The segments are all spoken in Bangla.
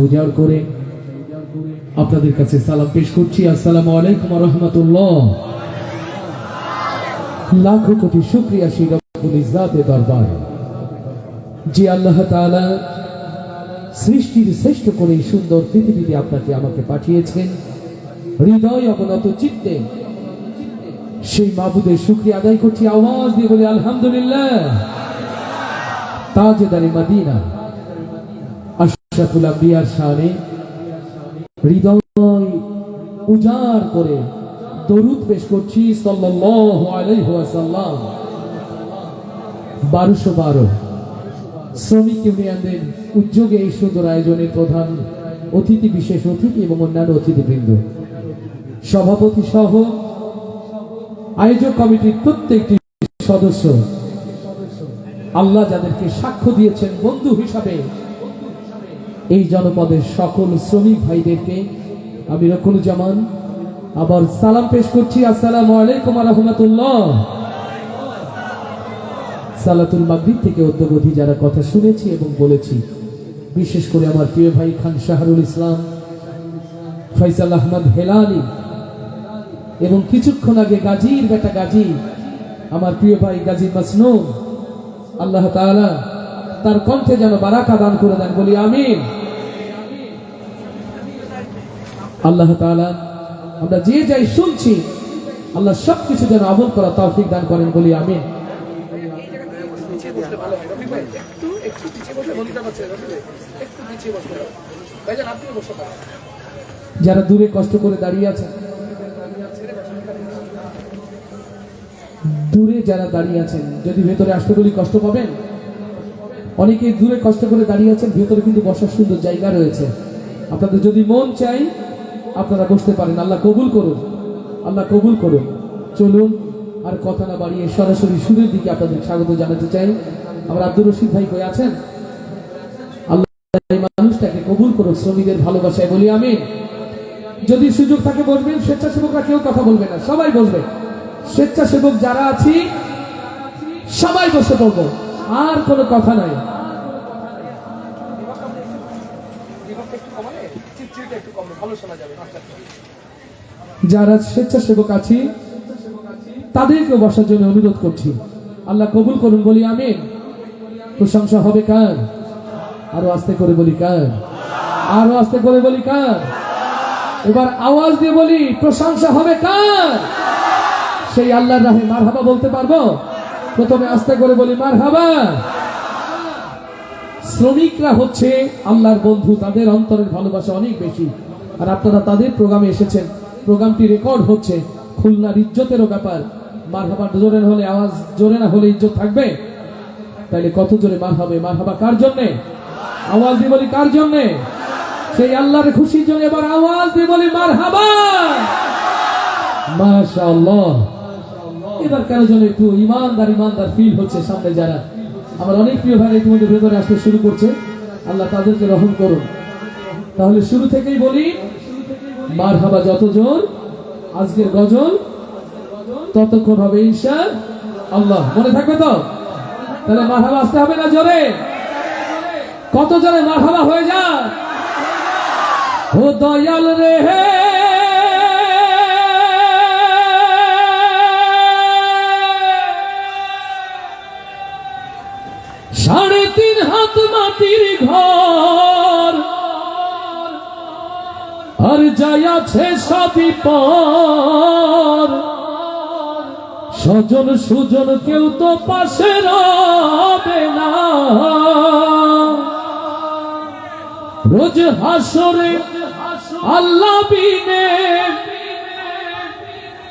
উজাড় করে আপনাদের কাছে সালাম পেশ করছি। আসসালামু আলাইকুম ওয়া রাহমাতুল্লাহ। লাখো কোটি শুকরিয়া সেই রব্বুল ইজ্জাতের দরবারে যে আল্লাহ তাআলা সৃষ্টির শ্রেষ্ঠ করে সুন্দর পৃথিবীতে আপনাকে আমাকে পাঠিয়েছেন। হৃদয় অবনত চিত্তে সেই মাবুদের শুকরিয়া আদায় করছি। আওয়াজ দিয়ে বলি আলহামদুলিল্লাহ। তাজদারে মদিনা আশরাফুল আম্বিয়ার শানে হৃদয় উজাড় করে দরুদ পেশ করছি সাল্লাল্লাহু আলাইহি ওয়াসাল্লাম। 1212 শ্রমিক ইউনিয়নের উদ্যোগে এই সুন্দর আয়োজনের প্রধান অতিথি, বিশেষ অতিথি এবং অন্যান্য অতিথিবৃন্দ, সভাপতি সহ আয়োজক কমিটির প্রত্যেকটি সদস্য, আল্লাহ যাদেরকে সাক্ষ্য দিয়েছেন বন্ধু হিসাবে, এই জনপদের সকল শ্রমিক ভাইদেরকে আমি রকুনুজ্জামান আবার সালাম পেশ করছি। আসসালামু আলাইকুম ওয়া রাহমাতুল্লাহ। সালাতুল মাগরিব থেকে অদ্যবধি যারা কথা শুনেছি এবং বলেছি, বিশেষ করে আমার প্রিয় ভাই খান শাহরুল ইসলাম, ফয়সাল আহমদ হেলালি এবং কিছুক্ষণ আগে গাজীর বেটা গাজী আমার প্রিয় ভাই গাজী মাসনুন, আল্লাহ তাআলা তার কণ্ঠে যেন বারাকা দান করে দেন, বলি আমিন। আল্লাহ তাআলা আমরা যে যাই শুনছি, আল্লাহ সবকিছু যেন আমল করা তৌফিক দান করেন, বলি আমিন। যারা দূরে কষ্ট করে দাঁড়িয়ে আছেন, দূরে যারা দাঁড়িয়ে আছেন, যদি ভেতরে আসতে বলি কষ্ট পাবেন। অনেকে দূরে কষ্ট করে দাঁড়িয়ে আছেন, ভেতরে কিন্তু বসার সুন্দর জায়গা রয়েছে। আপনাদের যদি মন চাই আপনারা বসতে পারেন। আল্লাহ কবুল করুন, আল্লাহ কবুল করুন। চলুন আর কথা না বাড়িয়ে সরাসরি সুরের দিকে আপনাদের স্বাগত জানাতে চাই। আমার আব্দুর রশিদ ভাই কই আছেন? আল্লাহ এই মানুষটাকে কবুল করুন শ্রমিকদের ভালোবাসায়, বলি আমিন। যদি সুযোগ থাকে বসবেন, স্বেচ্ছাসেবকরা কেউ কথা বলবে না, সবাই বসবে। স্বেচ্ছাসেবক যারা আছি সবাই বসে পড়বো, আর কোনো কথা নাই। যারা স্বেচ্ছাসেবক আছি তাদেরকে বসার জন্য অনুরোধ করছি। আল্লাহ কবুল করুন, বলি আমিন। প্রশংসা হবে কার? আরো আস্তে করে বলি কার? আরো আস্তে করে বলি কার? এবার আওয়াজ দিয়ে বলি প্রশংসা হবে কার? সেই আল্লাহর রাহে মারহাবা বলতে পারবো? প্রথমে আস্তে করে বলি মারহাবা। শ্রমিকরা হচ্ছে আল্লাহর বন্ধু, তাদের অন্তরের ভালোবাসা অনেক বেশি। আর আপনারা তাদের প্রোগ্রামে এসেছেন, প্রোগ্রামটি রেকর্ড হচ্ছে, খুলনার ইজ্জতেরও ব্যাপার। মারহাবা জোরে হলে আওয়াজ, জোরে না হলে ইজ্জত থাকবে? তাইলে কত জোরে মারহাবা? মারহাবা কার জন্যে? আওয়াজ দিয়ে বলি কার জন্যে? সেই আল্লাহর খুশির জন্য। এবার আওয়াজ দিয়ে বলি মারহাবা। মাশাআল্লাহ। এবার কেন যেন একটু ইমানদার ইমানদার ফিল হচ্ছে সামনে যারা। আমার অনেক প্রিয় ভাই ইতিমধ্যে ভেতরে আসতে শুরু করছে, আল্লাহ তাদেরকে রহম করুন। তাহলে শুরু থেকেই বলি মারহাবা যত জোর, আজকের গজল ততক্ষণ হবে ইনশাআল্লাহ। মনে থাকবে তো? তাহলে মারহাবা আসতে হবে না জোরে? কত জোরে মারহাবা হয়ে যায়? ও দয়াল রে, সাড়ে 3 হাত মাটির ঘর, আর যাই আছে সবই পর। স্বজন সুজন কেউ তো পাশে রবে না, রোজ হাসরে আল্লাহ বিনে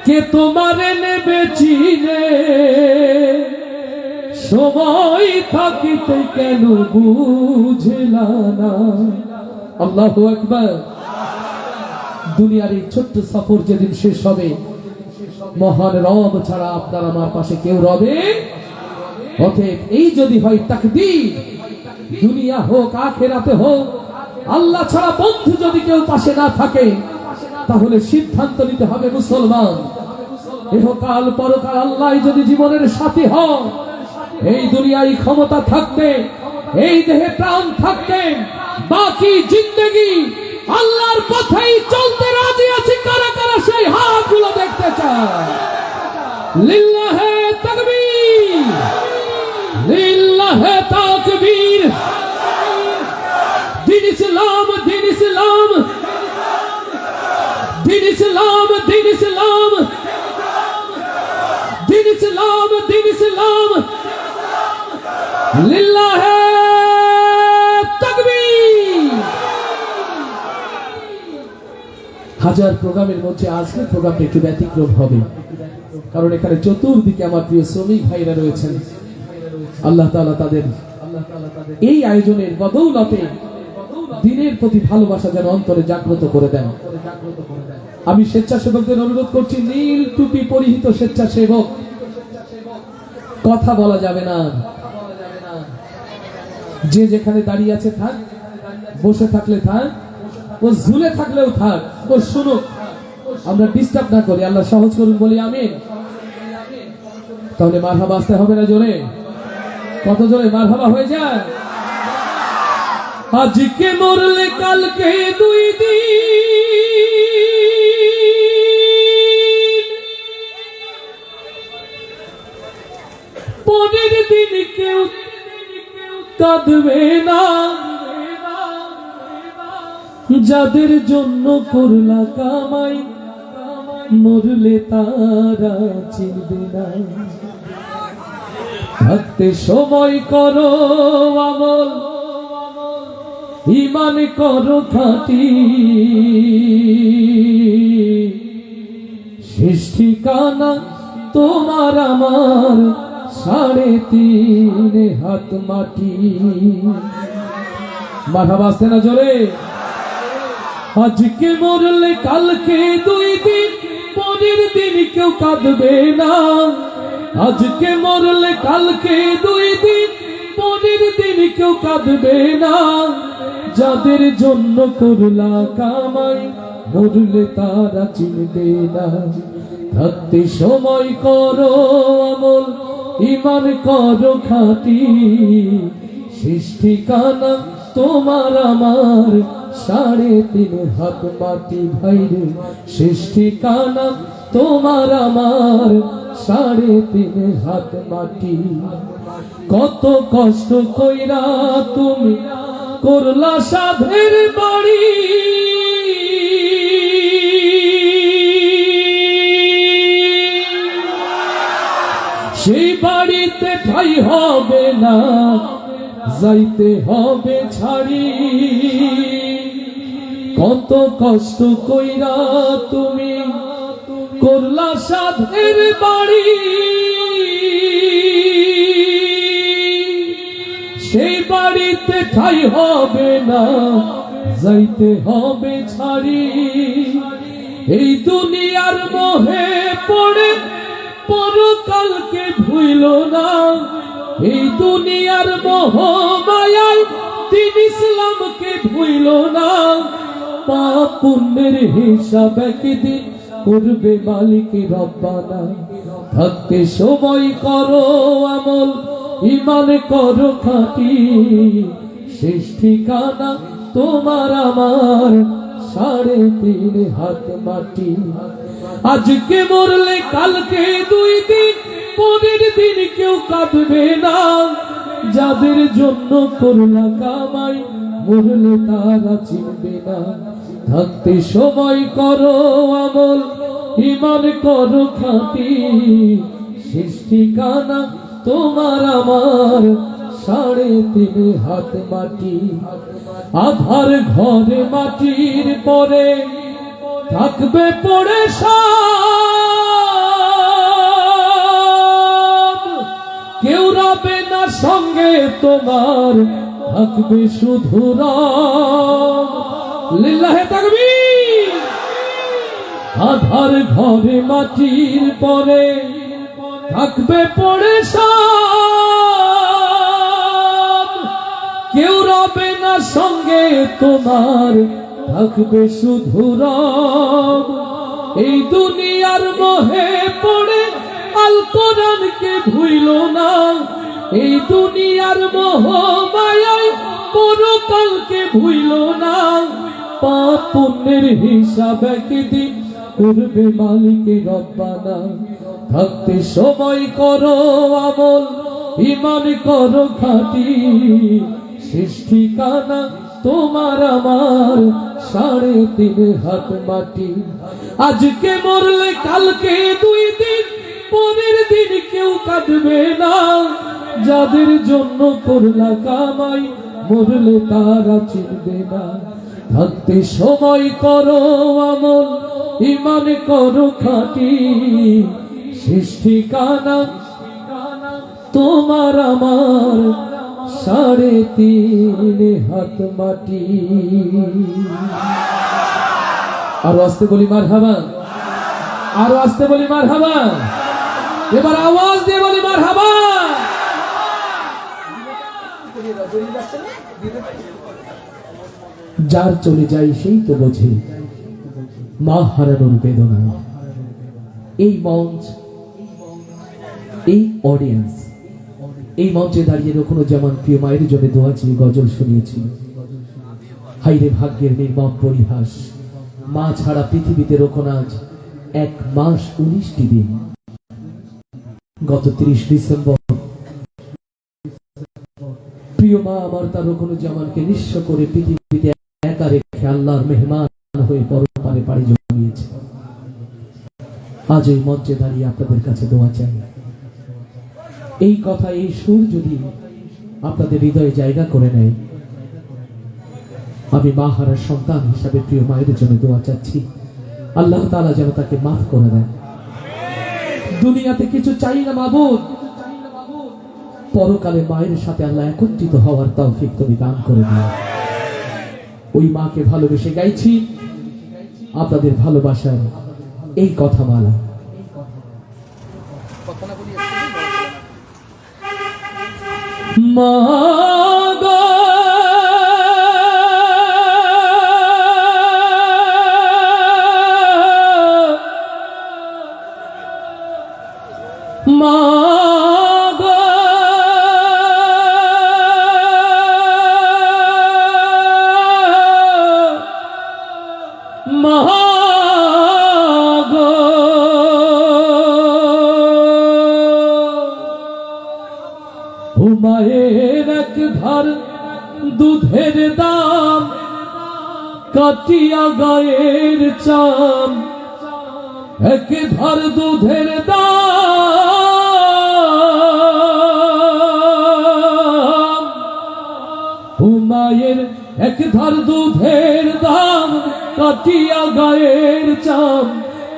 কে তোমারে নেবে চিনে। সময় থাকিতে কেন বুঝলা না? আল্লাহু আকবার। দুনিয়ার এই ছোট্ট সফর যেদিন শেষ হবে, মহান রব ছাড়া আপনার আমার পাশে কেউ রবে। অতএব এই যদি হয় তাকদীর, দুনিয়া হোক আখিরাতে হোক, আল্লাহ ছাড়া বন্ধু যদি কেউ পাশে না থাকে, তাহলে সিদ্ধান্ত নিতে হবে মুসলমান, ইহকাল পরকাল আল্লাহ যদি জীবনের সাথী হয়, এই দুনিয়ায় ক্ষমতা থাকতে, এই দেহে প্রাণ থাকতে বাকি জিন্দেগি আল্লাহর পথেই চলতে রাজি আছি, কারা কারা সেই হাতগুলো দেখতে চায়? লিল্লাহে তাকবীর, লিল্লাহে তাকবীর। দিন ইসলাম, দিন ইসলাম, দিন ইসলাম, দিন ইসলাম, দিন ইসলাম, দিন ইসলাম। লিল্লাহে তাকবীর। হাজার প্রোগ্রামের মধ্যে আজকের প্রোগ্রামটা একটু ব্যতিক্রম হবে, কারণ এখানে চতুর্দিকে আমার প্রিয় শ্রমিক ভাইরা রয়েছেন। আল্লাহ তাআলা তাদের এই আয়োজনের বদৌলতে দিনের প্রতি ভালোবাসা যেন অন্তরে জাগ্রত করে দেন। আমি স্বেচ্ছাসেবকদের অনুরোধ করছি, নীল টুপি পরিহিত স্বেচ্ছাসেবক, কথা বলা যাবে না, যে যেখানে দাঁড়িয়ে আছে থাক, বসে থাকলে থাক, ও ঝুলে থাকলেও থাক, ও শুনুক, আমরা ডিস্টার্ব না করি। আল্লাহ সহজ করুন, বলি আমিন। তাহলে মারহাবা আসতে হবে না জোরে? কত জোরে মারহাবা হয়ে যায়? আজকে মরলে কালকে দুই দিন, পরের দিন কেউ কাঁদবে না, যাদের জন্য করলা কামাই মরলে তারা চিনবে না। থাকতে সময় করো আমল, ঈমান করো খাঁটি, শেষ ঠিকানা তোমার আমার 3.5 হাত মাটি। মাথা বাজতে না জোরে? আজকে মরলে কালকে দুই দিন, পরের দিন কেউ কাঁদবে না। আজকে মরলে কালকে দুই দিন, পরের দিন কেউ কাঁদবে না, যাদের জন্য করলা কামাই মরলে তারা চিনবে না। থাকতে সময় করো আমল, ঈমান করো খাঁটি, শেষ ঠিকানা তোমার আমার 3.5 হাত মাটি। ভাইরে শেষ ঠিকানা তোমার আমার 3.5 হাত মাটি। কত কষ্ট কইরা তুমি করলা সাধের বাড়ি, সেই বাড়িতে ঠাই হবে না, যাইতে হবে ছাড়ি। কত কষ্ট কইরা তুমি করলা সাধের বাড়ি, সেই বাড়িতে ঠাই হবে না, যাইতে হবে ছাড়ি। এই দুনিয়ার মোহে পড়ে পরকালকে ভুইল না, এই দুনিয়ার মোহ মায়ায় দিন ইসলামকে ভুইল না। পাপ পুণ্যের হিসাব একদিন করবে মালিক রব্বানা। থাকতে সময় করো আমল, ঈমান করো খাঁটি, শেষ ঠিকানা তোমার আমার 3.5 হাত মাটি। আজকে মরলে কালকে দুই দিন, পরের দিন কেউ কাঁদবে না, যাদের জন্য করলা কামাই মরলে তারা চিনবে না। থাকতে সময় করো আমল, ঈমান করো খাঁটি, শেষ ঠিকানা তোমার আমার 3.5 হাত মাটি। আধার ঘরে মাটির পরে থাকবে পড়ে সব, কেউ রবে না সঙ্গে তোমার, থাকবে শুধু রব। লিল্লাহে তাকবীর। আধার ঘরে মাটির পরে থাকবে পড়ে সব, কেউ রবে না সঙ্গে তোমার, থাকবে শুধু রব। এই দুনিয়ার মোহে পড়ে আল কোরআনকে ভুইল না, এই দুনিয়ার মোহ মায়ায় পরকালকে ভুইল না, পাপ পুণ্যের হিসাব একদিন করবে মালিক রব্বানা। থাকতে সময় করো আমল, ঈমান করো খাঁটি, শেষ ঠিকানা তোমার আমার 3.5 হাত মাটি। আজকে মরলে কালকে 2 দিন, পরের দিন কেউ কাঁদবে না। যাদের জন্য করলা কামাই, মরলে তারা চিনবে না। থাকতে সময় করো আমল, ঈমান করো খাঁটি, শেষ ঠিকানা তোমার আমার 3.5 হাত মাটি। আরো আসতে বলি মারহাবা, আরো আসতে বলি মারহাবা, এবার আওয়াজ দিয়ে বলি মারহাবা। যার চলে যায় সেই তো বোঝে মা হারানোর বেদনা। এই মঞ্চ, এই অডিয়েন্স, এই মঞ্চে দাঁড়িয়ে কখনো যেমন প্রিয় মায়ের জন্য দোয়া চেয়ে গজল শুনিয়েছিল। হাইরে ভাগ্যের নির্মম পরিহাস, মা ছাড়া পৃথিবীতে রোকন আজ 1 মাস 19টি দিন। গত 30 ডিসেম্বর প্রিয় মা আমার তার রোকন জামানকে নিঃস্ব করে পৃথিবীতে একা রেখে আল্লাহর মেহমান হয়ে পরপারে পাড়ি জমিয়েছে। আজ এই মঞ্চে দাঁড়িয়ে আপনাদের কাছে দোয়া চাই। এই কথা, এই সুর যদি আপনাদের হৃদয়ে জায়গা করে নেয়, আমি মা হারার সন্তান হিসাবে প্রিয় মায়ের জন্য দোয়া চাচ্ছি, আল্লাহ তাআলা যেন তাকে মাফ করে দেন। দুনিয়াতে কিছু চাই না মাবুদ, পরকালে মায়ের সাথে আল্লাহ একত্রিত হওয়ার তৌফিক তুমি দান করে দিও। ওই মাকে ভালোবেসে গাইছি আপনাদের ভালোবাসার এই কথামালা। মা গো মা গো মা গো মায়ের 1 ধার দুধের দাম, কাটিয়া গায়ের চাম। 1 ধার দুধের দাম, মায়ের 1 ধার দুধের দাম, কাটিয়া গায়ের চাম।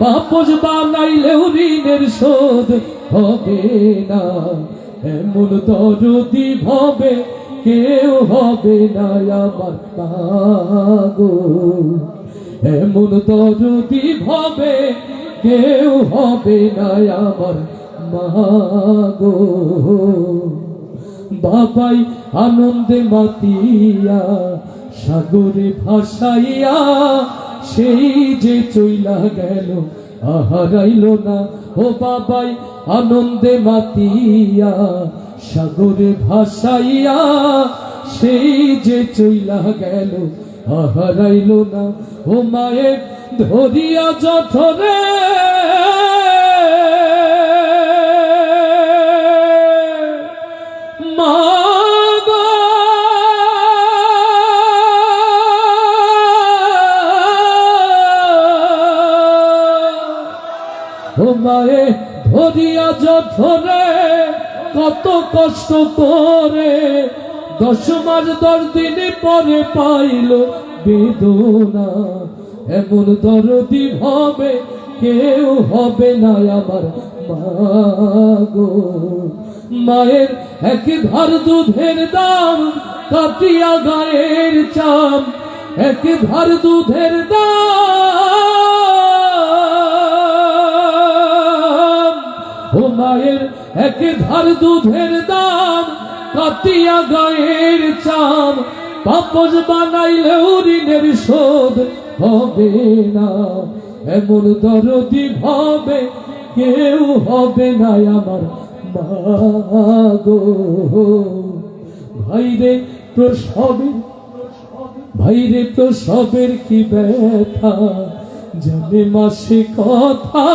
পাপস বানাইলেও ঋণের শোধ হবে না, এমন দরদি ভবে কেউ হবে না আমার মা গো। এমন দরদি ভবে কেউ হবে না আমার মা গো। বাবাই আনন্দে মাতিয়া সাগরে ভাসাইয়া, সেই যে চইলা গেল আহারাইল না। ও বাবাই আনন্দে মাতিয়া সাগরে ভাসাইয়া, সেই যে চইলা গেল আহারাইল না। ও মায়ের ধরিয়া জঠরে মা গো ও মায়ে ধরিয়া জঠরে কত কষ্ট করে 10 মাস 10 দিন পরে পাইল বেদনা। এমন দরদি হবে কেউ হবে না আমার মা গো। মায়ের 1 ধার দুধের দাম, কাটিয়া গায়ের চাম। 1 ধার দুধের দাম, ও মায়ের 1 ধার দুধের দাম, কাটিয়া গায়ের চাম। পাপস বানাইলেও ঋণের শোধ হবে না, এমন দরদি ভাবে কেউ হবে না আমার মা গো। ভাইরে প্রসবের ভাইরে প্রসবের কি ব্যথা জানে মাসে কথা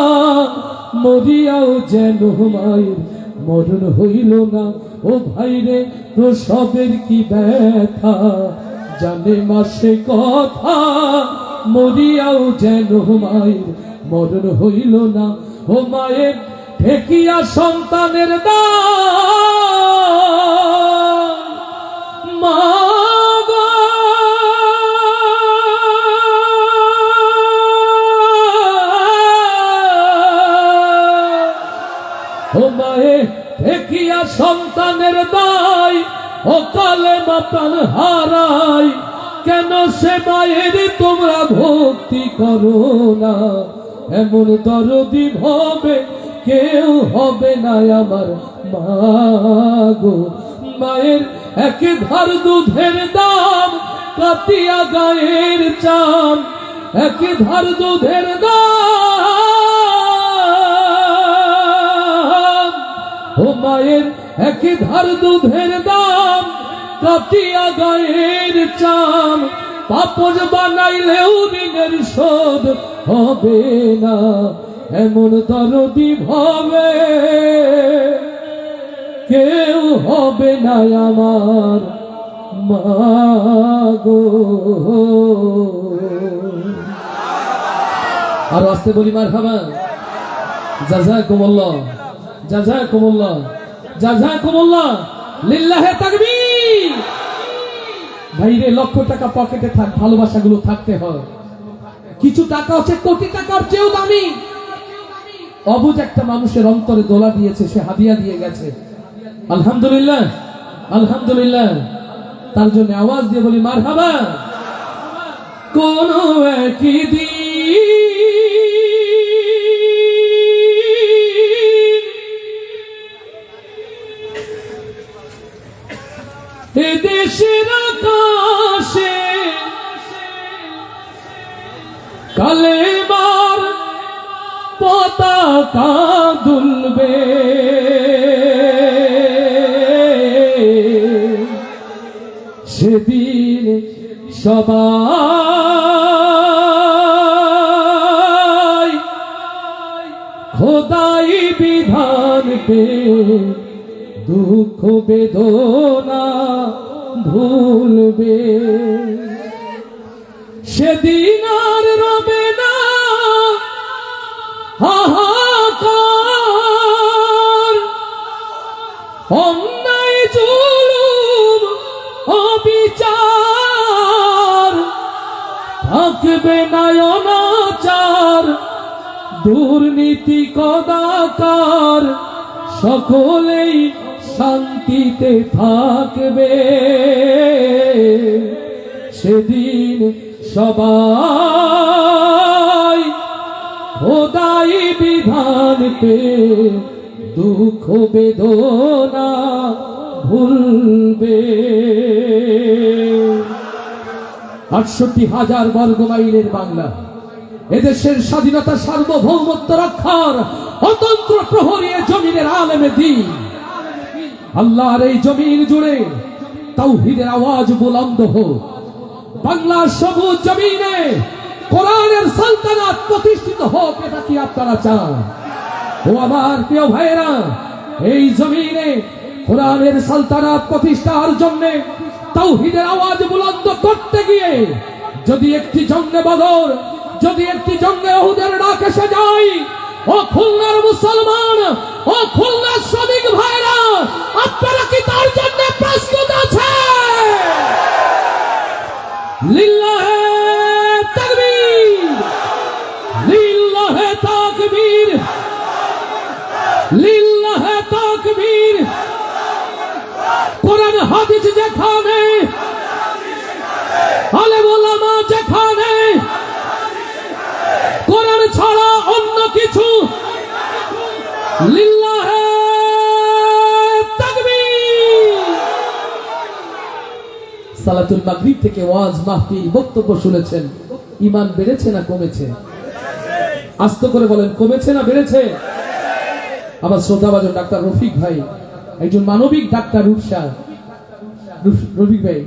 মরিয়াও যেন মায়ের মরণ হইল না ও ভাইরে প্রসবের কি ব্যথা জানে মাসে কথা মরিয়াও যেন মায়ের মরণ হইল না ও মায়ের ঠেকিয়া সন্তানের দান মা গো ও মায়ে ঠেকিয়া সন্তানের দায় ও কালেমা প্রাণ হারায় কেন সে মায়ের তোমরা ভক্তি করো না এমন দরদি হবে কেউ হবে না আমার মা গো মায়ের এক ধার দুধের দাম কাটিয়া গায়ের চাম এক ধার দুধের দাম ও মায়ের এক ধার দুধের দাম কাটিয়া গায়ের চাম পাপড় বানাইলেও ঋণের শোধ হবে না এমন দরদি ভাবে কেউ হবে না আমার মা গো আর আসতে বলি মারহাবা জাযাকুমুল্লাহ জাযাকুমুল্লাহ জাযাকুমুল্লাহ লিল্লাহি তাকবীর ভাইরে লক্ষ টাকা পকেটে থাক ভালোবাসাগুলো থাকতে হয় কিছু টাকা হচ্ছে কোটি টাকার চেয়েও দামি অবুঝ একটা মানুষের অন্তরে দোলা দিয়েছে সে হাদিয়া দিয়ে গেছে আলহামদুলিল্লাহ আলহামদুলিল্লাহ তার জন্য আওয়াজ দিয়ে বলি মারহাবা কোন একদিন এ দেশের আকাশে কালেমার পতাকা দুলবে সেদিন সবাই খোদাই বিধান পে দুঃখ বেদনা ভুলবে সেদিন আর রবে না হাহাকার অন্যায় জুলুম অবিচার থাকবে না অনাচার দুর্নীতি কদাকার সকলেই শান্তিতে থাকবে সেদিন সবাই খোদাই বিধান পে দুঃখ বেদনা ভুলবে ৬৮,০০০ বর্গ মাইলের বাংলা এদেশের স্বাধীনতা সার্বভৌমত্ব রক্ষার অতন্ত্র প্রহরী জমিনের আলেমে দ্বীন আল্লাহর এই জমিন জুড়ে তাওহীদের আওয়াজ বুলন্দ হোক বাংলার সবুজ জমিনে কোরআনের সালতানাত প্রতিষ্ঠিত হোক এটা কি আপনারা চান ও আমার প্রিয় ভাইরা এই জমিনে কোরআনের সালতানাত প্রতিষ্ঠার জন্য তাওহীদের আওয়াজ বুলন্দ করতে গিয়ে যদি একটি জঙ্গে বদর যদি একটি জঙ্গে উহুদের ডাক এসে যায় ও খুলনার মুসলমান ও খুলনার শ্রমিক ভাইরা আপনারা কি তার জন্য প্রস্তুত আছেন লিল্লাহে তাকবীর লিল্লাহে তাকবীর লিল্লাহে তাকবীর কোরআন হাদিস যেখানে আলেম ওলামা যেখানে কোরআন ছাড়া অন্য কিছু লিল্লাহে তাকবীর সালাতুল মাগরিব থেকে ওয়াজ মাহফিল বক্তব্য শুনেছেন ঈমান বেড়েছে না কমেছে আস্ত করে বলেন কমেছে না বেড়েছে আমার শ্রদ্ধাভাজন ডাক্তার রফিক ভাই একজন মানবিক ডাক্তার রূপসা রফিক ভাই,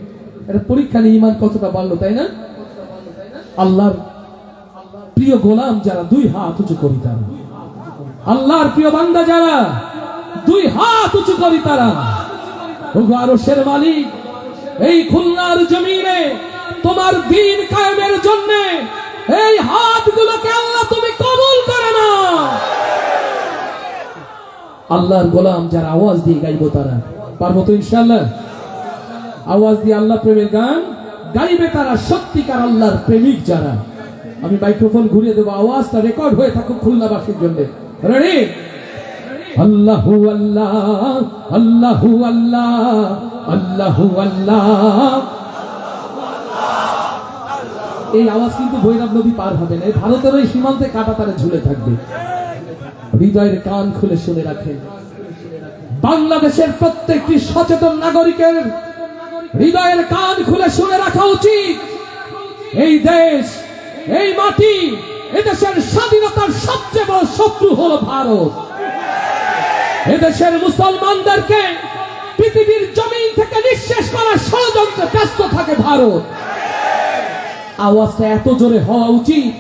এটা পরীক্ষা নিয়ে ইমান কতটা বাড়লো, তাই না? আল্লাহর প্রিয় গোলাম যারা দুই হাত উঁচু করি তারা, আল্লাহর প্রিয় বান্দা যারা দুই হাত উঁচু করি তারা, আরশের মালিক এই খুলনার জমিনে তোমার দ্বীন কায়েমের জন্য এই হাতগুলোকে আল্লাহ তুমি কবুল করে নাও। আল্লাহর গোলাম যারা আওয়াজ দিয়ে গাইবো তারা পারবো তো ইনশাআল্লাহ? আওয়াজ দিয়ে আল্লাহ প্রেমের গান গাইবে তারা, সত্যিকার আল্লাহর প্রেমিক যারা। আমি মাইক্রোফোন ঘুরিয়ে দেবো, আওয়াজটা রেকর্ড হয়ে থাকুক খুলনাবাসীর জন্য। রেডি? আল্লাহু আল্লাহ আল্লাহু আল্লাহ আল্লাহু আল্লাহ। এই আওয়াজ কিন্তু ভৈরব নদী পার হবে না, ভারতের ওই সীমান্তে কাটা তারে ঝুলে থাকবে। হৃদয়ের কান খুলে শুনে রাখেন, বাংলাদেশের প্রত্যেকটি সচেতন নাগরিকের হৃদয়ের কান খুলে শুনে রাখা উচিত। এই দেশ, এই মাটি, এদেশের স্বাধীনতার সবচেয়ে বড় শত্রু হলো ভারত। এদেশের মুসলমানদেরকে পৃথিবীর জমিন থেকে নিঃশেষ করার ষড়যন্ত্রে ব্যস্ত থাকে ভারত। আওয়াজটা এত জোরে হওয়া উচিত,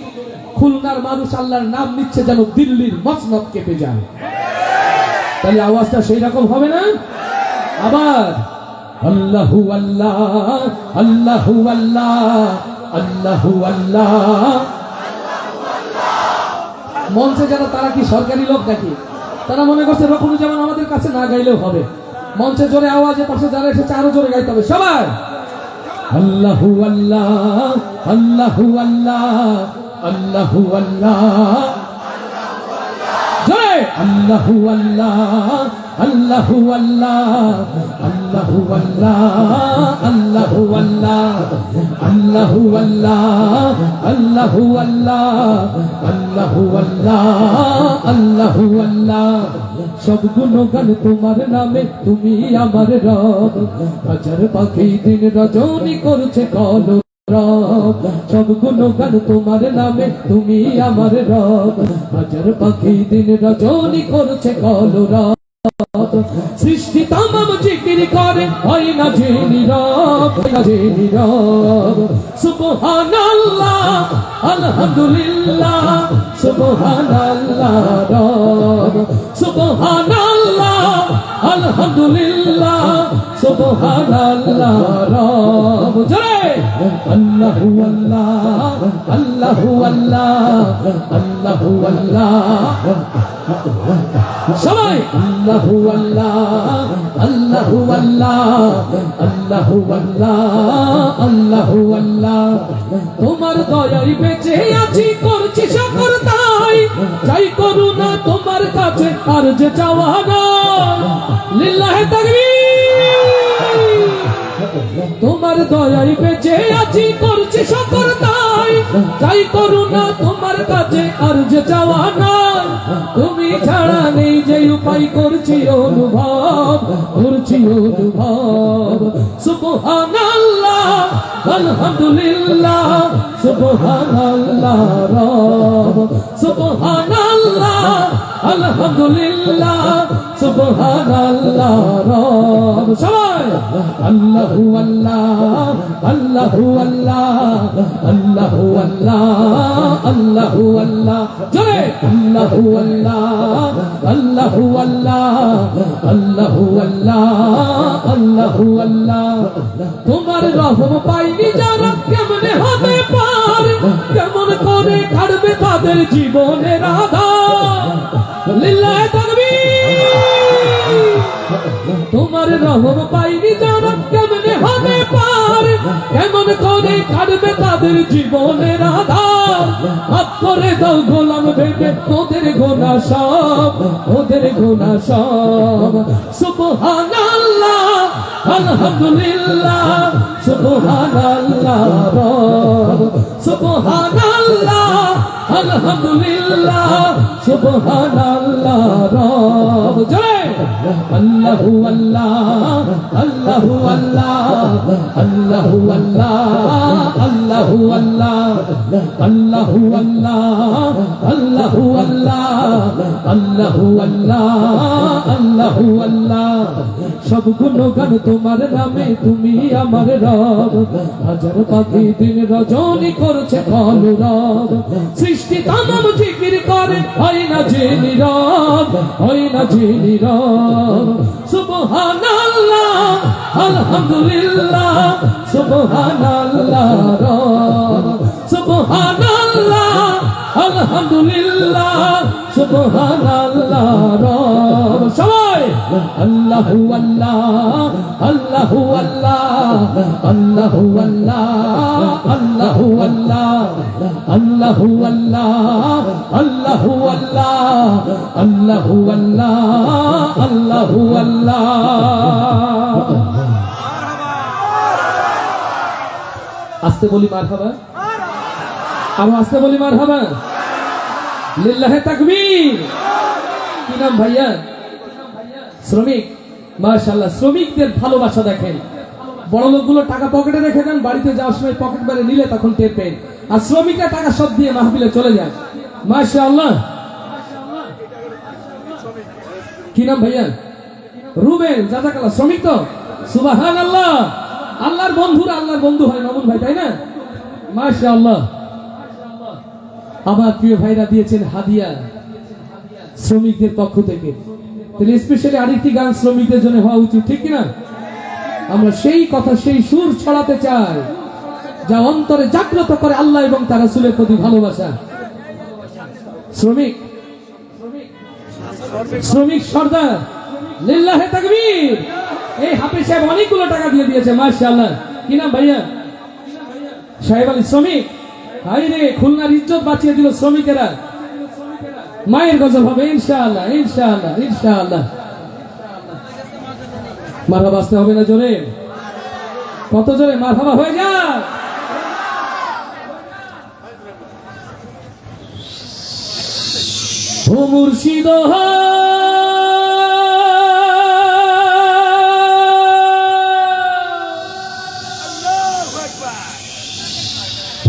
খুলনার মানুষ আল্লাহর নাম নিচ্ছে যেন দিল্লির মসনদ কেঁপে যায়। তাহলে আওয়াজটা সেই রকম হবে না? আবার আল্লাহু আল্লাহ আল্লাহু আল্লাহ আল্লাহু আল্লাহ। মঞ্চে যারা, তারা কি সরকারি লোক নাকি? তারা মনে করছে রকুনুজ্জামান আমাদের কাছে না গাইলেও হবে। মঞ্চে জোরে আওয়াজে পাশে যারা এসেছে আরো জোরে গাইতে হবে সবাই। আল্লাহু আল্লাহ আল্লাহু আল্লাহ আল্লাহু আল্লাহ। জোরে আল্লাহু আল্লাহ আল্লাহু আল্লাহ আল্লাহু আল্লাহ আল্লাহু আল্লাহ আল্লাহু আল্লাহ আল্লাহু আল্লাহ আল্লাহু আল্লাহ আল্লাহু আল্লাহ। সব গুণগান তোমার নামে, তুমি আমার রব। হাজার পাখি দিন রজনী করছে কলরব। সব গুণগান তোমার নামে, তুমি আমার রব। হাজার পাখি দিন রজনী করছে কলরব। সৃষ্টি তামাম জিকির করে, হয় না যে নীরব, হয় না যে নীরব। সুবহানাল্লাহ আলহামদুলিল্লাহ সুবহানাল্লাহ রব। সুবহানাল্লাহ আলহামদুলিল্লাহ সুবহানাল্লাহ রব। জোরে আল্লাহু আল্লাহ আল্লাহু আল্লাহ আল্লাহু আল্লাহ। সবাই আল্লাহু আল্লাহ আল্লাহু আল্লাহ আল্লাহু আল্লাহ আল্লাহু আল্লাহ। তোমার দয়ায় বেঁচে আছি, করছি শুকর তাই। চাই করুণা তোমার কাছে, আর যে চাওয়া না। লিল্লাহে তাকবীর। তোমার দয়ায় বেঁচে আছি, করছি শুকর তাই। চাই করুণা তোমার কাছে, আর যে চাওয়া নাই। তুমি ছাড়া নেই যে উপায়, করছি অনুভব, করছি অনুভব। সুবহানাল্লাহ আলহামদুলিল্লাহ সুবহানাল্লাহ রব। সুবহানাল্লাহ আলহামদুলিল্লাহ সুবহানাল্লাহ রব। সবাই আল্লাহু আল্লাহ আল্লাহু আল্লাহ আল্লাহু আল্লাহ আল্লাহু আল্লাহ। জোরে আল্লাহু আল্লাহ আল্লাহু আল্লাহ আল্লাহু আল্লাহ আল্লাহু আল্লাহ। তোমার রহম পাইনি যারা, কেমনে হবে পার? কেমন করে কাটবে তাদের জীবনের আধার? লিল্লাহে তাকবীর। তোমার রহম পাইনি যারা, কেমনে হবে পার? কেমন করে কাটবে তাদের জীবনের আধার? মাফ করে দাও গোলাম ভেবে ওদের গোনা সব, ওদের গোনা সব। সুবহানাল্লাহ আলহামদুলিল্লাহ সুবহানাল্লাহ রব। সুবহানাল্লাহ আলহামদুলিল্লাহ সুবহানাল্লাহ রব। জয় আল্লাহু আল্লাহ আল্লাহু আল্লাহ আল্লাহু আল্লাহ আল্লাহু আল্লাহ আল্লাহু আল্লাহ আল্লাহু আল্লাহ আল্লাহু আল্লাহ আল্লাহু আল্লাহ। সব গুণগান তোমার নামে, তুমি আমার রব। হাজার পাখি দিন রজনী করছে কলরব। সৃষ্টি তামাম জিকির করে, হয় না যে নীরব, হয় না যে নীরব। সুবহানাল্লাহ আলহামদুলিল্লাহ সুবহানাল্লাহ রব। সুবহানাল্লাহ আলহামদুলিল্লাহ সুবহানাল্লাহ রব। সবাই আল্লাহু আল্লাহ আল্লাহু আল্লাহ আল্লাহু আল্লাহ আল্লাহু আল্লাহ আল্লাহু আল্লাহ আল্লাহু আল্লাহ আল্লাহু আল্লাহ আল্লাহু আল্লাহ। আস্তে বলি মারহাবা, আরো আস্তে বলি মারহাবা। লিল্লাহে তাকবীর। কি নাম ভাইয়া? শ্রমিক। মাশাআল্লাহ, শ্রমিকদের ভালোবাসা দেখেন। বড় লোকগুলো টাকা পকেটে রেখে দেন, বাড়িতে যাওয়ার সময় পকেট বেড়ে নিলে তখন টের পেন। আর শ্রমিকরা টাকা সব দিয়ে মাহফিলে চলে যায়। মাশাআল্লাহ। কি নাম ভাইয়া? রুবেল। জাযাকাল্লাহ। শ্রমিক তো? সুবহানাল্লাহ। আল্লাহর বন্ধুরা আল্লাহর বন্ধু হয় মামুন ভাই, তাই না? মাশাআল্লাহ। আমার প্রিয় ভাইরা দিয়েছেন হাদিয়া শ্রমিকদের পক্ষ থেকে। তাহলে স্পেশালি আরেকটি গান শ্রমিকদের জন্য হওয়া উচিত, ঠিক কিনা? আমরা সেই কথা, সেই সুর ছড়াতে চাই যা অন্তরে জাগ্রত করে আল্লাহ এবং তার রাসূলের প্রতি ভালোবাসা। শ্রমিক, শ্রমিক সর্দার। লিল্লাহে তাকবীর। এই হাফেজ সাহেব অনেকগুলো টাকা দিয়ে দিয়েছে। মাশাআল্লাহ। কি নাম ভাইয়া? সাহেব আলী। শ্রমিক। হাইরে, খুলনার ইজ্জত বাঁচিয়ে দিল শ্রমিকেরা। মায়ের গজল হবে ইনশাআল্লাহ ইনশাআল্লাহ ইনশাআল্লাহ। মারহাবা আসতে হবে না জোরে? কত জোরে মারহাবা হয়ে যায়? ও মুর্শিদ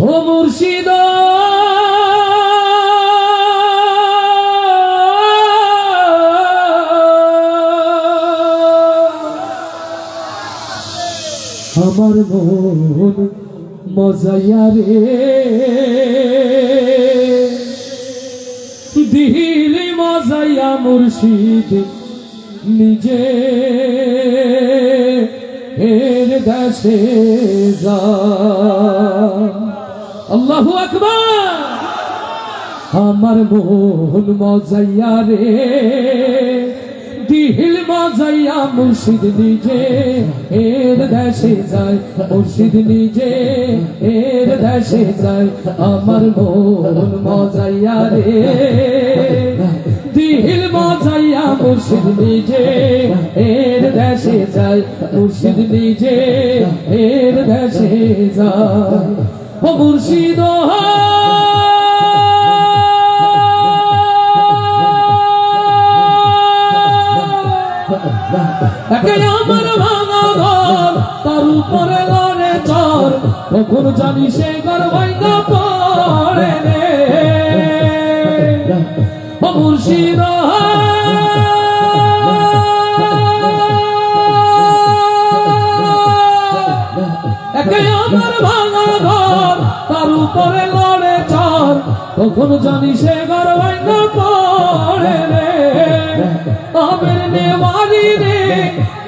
ও মুর্শিদ আমার মন মজাইয়া রে, দিলি মজাইয়া মুর্শিদ নিজে এর দেশে যা। আল্লাহু আকবার। আমার মন মজাইয়া রে, দিল মজাইয়া মুর্শিদ নিজে এর দেশে যায়, মুর্শিদ নিজে এর দেশে যায়। আমার মন মজাইয়া রে, দিল মজাইয়া মুর্শিদ নিজে এর দেশে যায়, মুর্শিদ নিজে এর দেশে যায়। ও মুর্শিদ একে আমার ভাঙা ঘর, তার উপরে লড়ে চর, কখন জানি সে ঘর ভাঙা পড়ে রে। ও মুর্শিদ একে আমার ভাঙা ঘর, তার উপরে লড়ে চর, কখন জানি সে ঘর ভাঙা পড়ে রে। আমের নেওয়ারি রে,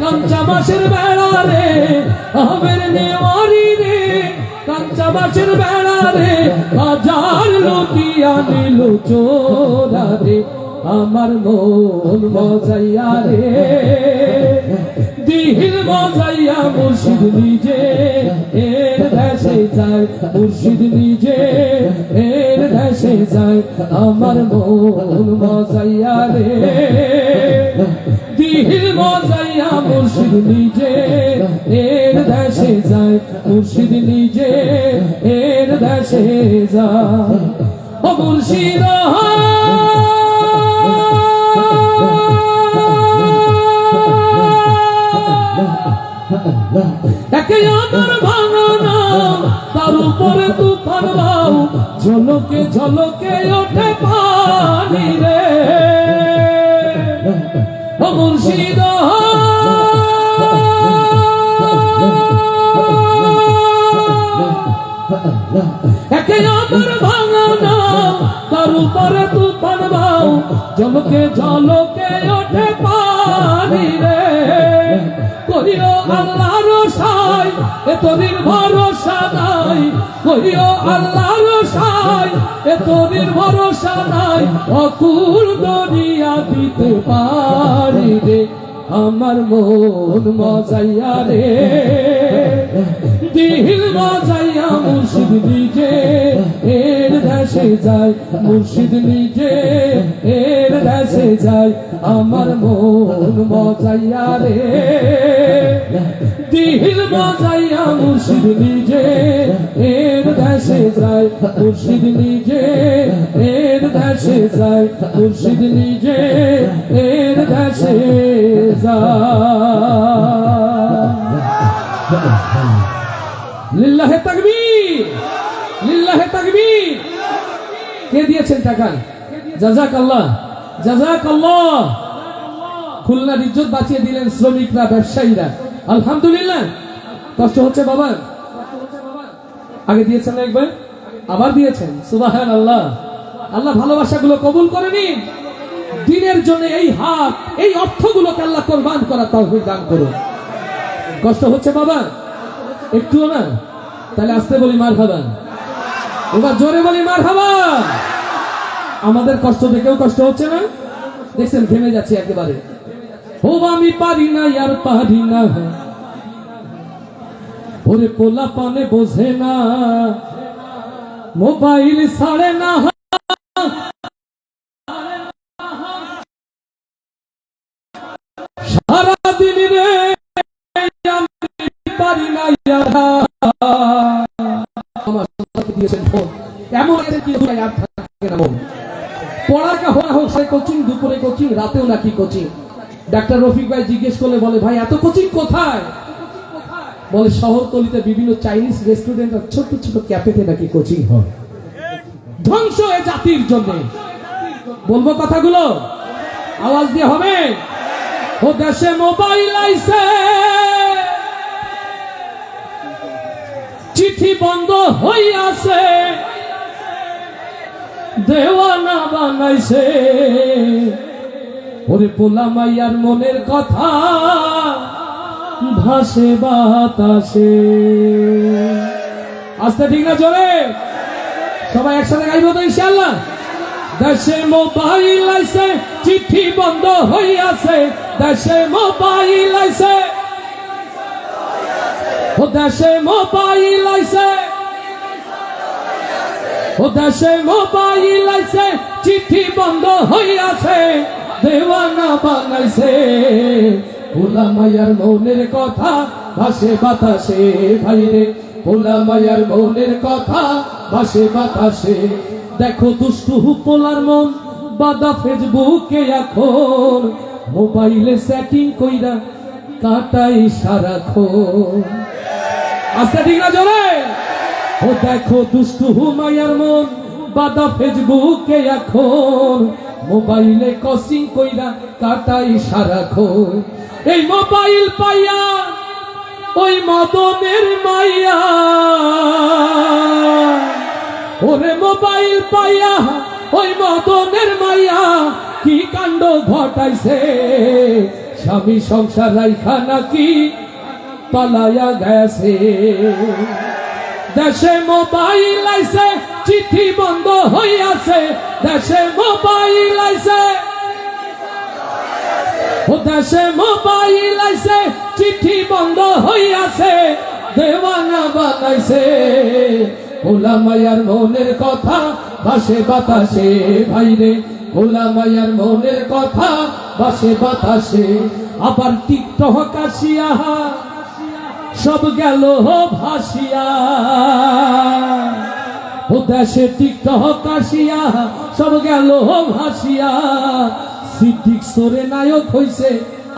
কাঞ্চা মাসের বেড়া রে, আমের নেওয়ারি রে, কাঞ্চা মাসের বেড়া রে, হাজার লুকিয়া নিল চোরা রে। আমার মন মজাইয়া রে, দিল মজাইয়া মুর্শিদ নিজে এর দেশে যায়, মুর্শিদ নিজে এর দেশে যায়। আমার মন মজাইয়া রে, দিল মজাইয়া মুর্শিদ নিজে এর দেশে যায়, মুর্শিদ নিজে এর দেশে যায়। ও মুর্শিদ একে আমার ভাঙা নাম, তার উপরে তুফান বাউ, ঝলকে ঝলকে ওঠে পানি রে। ও মুর্শিদ একে আমার ভাঙা নাম, তার উপরে তুফান বাউ, ঝলকে ঝলকে ওঠে পানি রে। করিও আল্লাহর সাই, এতদিন ভরসা নাই। করিও আল্লাহর সাই, এতদিন ভরসা নাই। অকুল দরিয়া দিতে পারি রে, আমার মন মজাইয়া রে। দিল মজাইয়া মুর্শিদ নিজে এর দেশে যায়, মুর্শিদ নিজে এর দেশে যায়। আমার মন মজাইয়া রে, দিল মজাইয়া মুর্শিদ নিজে এর দেশে যায়, মুর্শিদ নিজে এর দেশে যায়, মুর্শিদ নিজে এর দেশে যায়। লিল্লাহে তাকবীর, লিল্লাহে তাকবীর। কে দিয়েছেন টাকা? জাযাকাল্লাহ, জাযাকাল্লাহ। খুলনার ইজ্জত বাঁচিয়ে দিলেন শ্রমিকরা, ব্যবসায়ীরা, আলহামদুলিল্লাহ। কষ্ট হচ্ছে বাবা? আগে দিয়েছেন না একবার, আবার দিয়েছেন, সুবহানাল্লাহ। আল্লাহ ভালোবাসাগুলো কবুল করে নিন। দিনের জন্য এই হাত, এই অর্থগুলোকে আল্লাহ কোরবান করা তৌফিক দান করুন। কষ্ট হচ্ছে বাবা? একটুও না? তাহলে আস্তে বলি মারহাবা, এবার জোরে বলি মারহাবা। আমাদের কষ্ট দেখেও কষ্ট হচ্ছে না? দেখছেন ঘেমে যাচ্ছে একেবারে। ও আমি পারি না আর পারি না, ওরে পোলা পানে বোঝে না, মোবাইল ছাড়ে না, সারাদিন রে পারি না। আমার দিয়েছেন ফোন, এমন কি আর থাকে না মন। পড়ালেখা হওয়া হোক, সে কোচিং, দুপুরে কোচিং, রাতেও নাকি কোচিং। ডাক্তার রফিক ভাই জিজ্ঞেস করলে বলে, ভাই এত কোচিং কোথায়? বলে শহরতলিতে বিভিন্ন চাইনিজ রেস্টুরেন্ট আর ছোট ছোট ক্যাফেতে নাকি কোচিং হয়। ধ্বংস এ জাতির জন্য। বলবো কথাগুলো আওয়াজ দিয়ে হবে? ও দেশে মোবাইল আইছে, চিঠি বন্ধ হইয়াছে, দেওয়ানা বানাইছে। ওরে পোলা মাইয়ার মনের কথা ভাসে বাতাসে। আস্তে ঠিক না জোরে? সবাই একসাথে গাইব তো ইনশাআল্লাহ। দেশে মোবাইল আইছে, চিঠি বন্ধ হইয়াছে, দেশে মোবাইল আইছে, ও দেশে মোবাইল আইছে, ও দেশে মোবাইল আইছে, চিঠি বন্ধ হইয়াছে, দেওয়ানা বানাইছে। পোলা মাইয়ার মনের কথা ভাসে বাতাসে, ভাইরে পোলা মাইয়ার মনের কথা ভাসে বাতাসে। দেখো দুষ্টু পোলার মন বাদা ফেসবুকে এখন, মোবাইলে সেটিং কইরা কাটাই সারাক্ষণ। আচ্ছা ঠিক না জোরে? ও দেখো দুষ্টু মাইয়ার মন বাদা ফেসবুকে এখন, মোবাইলে কসিং কইরা কাটাই সারাক্ষণ। এই মোবাইল পাইয়া ওই মদনের মাইয়া, ওরে মোবাইল পাইয়া ওই মদনের মাইয়া কি কাণ্ড ঘটাইছে। স্বামী সংসার রাইখা নাকি পালায়া গেছে। দেশে মোবাইল আইছে, চিঠি বন্ধ হইয়াছে, দেশে মোবাইল আইছে, ও দেশে মোবাইল আইছে, চিঠি বন্ধ হইয়াছে, দেওয়ানা বানাইছে। পোলা মাইয়ার মনের কথা ভাসে বাতাসে, ভাইরে পোলা মাইয়ার মনের কথা ভাসে বাতাসে। আবার টিকটক আসিয়া সব গেল ভাসিয়া, ও দেশে টিকটক আসিয়া সব গেল ভাসিয়া। সিদ্দিক সরে নায়ক হইছে